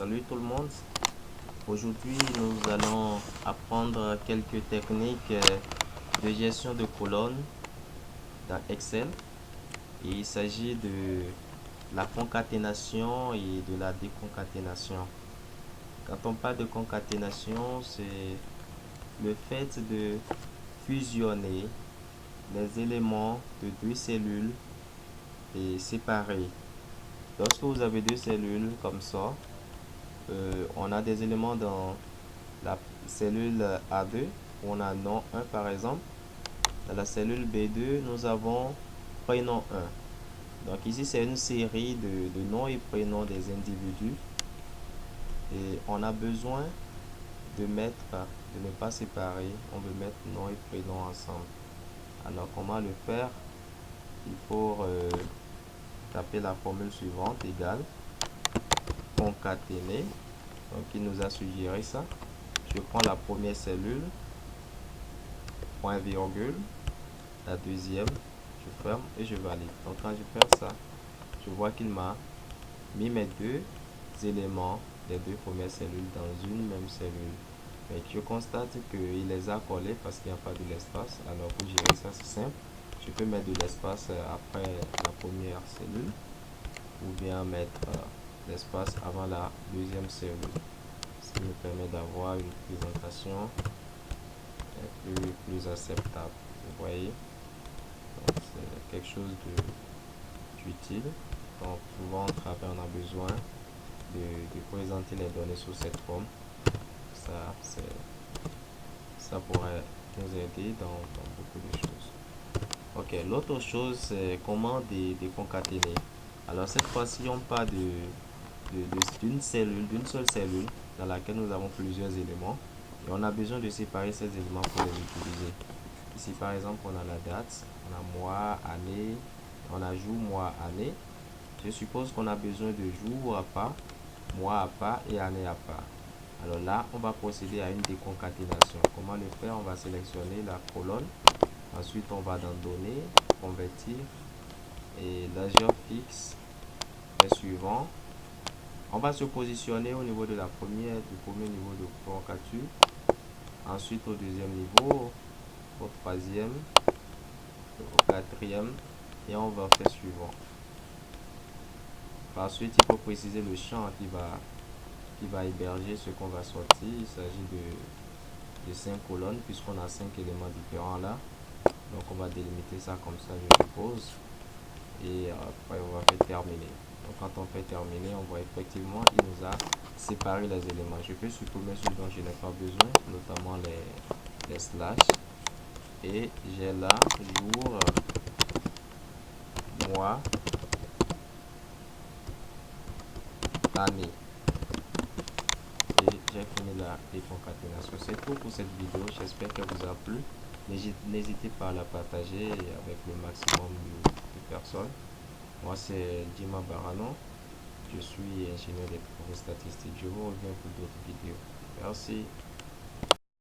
Salut tout le monde. Aujourd'hui, nous allons apprendre quelques techniques de gestion de colonnes dans Excel. Et il s'agit de la concaténation et de la déconcaténation. Quand on parle de concaténation, c'est le fait de fusionner les éléments de deux cellules et séparées. Lorsque vous avez deux cellules comme ça, on a des éléments dans la cellule A2 où on a nom 1 par exemple. Dans la cellule B2, nous avons prénom 1. Donc ici, c'est une série de noms et prénoms des individus. Et on a besoin de ne pas séparer. On veut mettre nom et prénom ensemble. Alors, comment le faire? Il faut taper la formule suivante, égale concaténer. Donc, il nous a suggéré ça. Je prends la première cellule, point virgule, la deuxième, je ferme et je valide. Donc quand je fais ça, je vois qu'il m'a mis mes deux éléments des deux premières cellules dans une même cellule. Mais je constate qu'il les a collés parce qu'il n'y a pas de l'espace. Alors pour gérer ça, c'est simple. Je peux mettre de l'espace après la première cellule ou bien mettre l'espace avant la deuxième cellule. Ce qui me permet d'avoir une présentation plus acceptable. Vous voyez, c'est quelque chose d'utile. Donc souvent au travail on a besoin de présenter les données sous cette forme. Ça pourrait nous aider dans beaucoup de choses. Ok, l'autre chose c'est comment déconcaténer. Alors cette fois-ci on parle d'une seule cellule dans laquelle nous avons plusieurs éléments. Et on a besoin de séparer ces éléments pour les utiliser. Ici, par exemple, on a la date, on a mois, année, on a jour, mois, année. Je suppose qu'on a besoin de jour à part, mois à part et année à part. Alors là, on va procéder à une déconcaténation. Comment le faire? On va sélectionner la colonne. Ensuite, on va dans Données, Convertir et l'agent fixe est suivant. On va se positionner au niveau de du premier niveau de concature. Ensuite, au deuxième niveau, au troisième, au quatrième, et on va faire suivant. Par suite, il faut préciser le champ qui va héberger ce qu'on va sortir. Il s'agit de 5 colonnes puisqu'on a 5 éléments différents là. Donc on va délimiter ça comme ça, je suppose. Et après on va faire terminer. Donc quand on fait terminer, on voit effectivement il nous a séparé les éléments. Je peux supprimer ceux dont je n'ai pas besoin, notamment les slash. Et j'ai là jour, mois, année. Et j'ai fini la déconcaténation. C'est tout pour cette vidéo. J'espère qu'elle vous a plu. N'hésitez pas à la partager avec le maximum de personnes. Moi, c'est Dima Barano. Je suis ingénieur des progrès statistiques. Je vous reviens pour d'autres vidéos. Merci.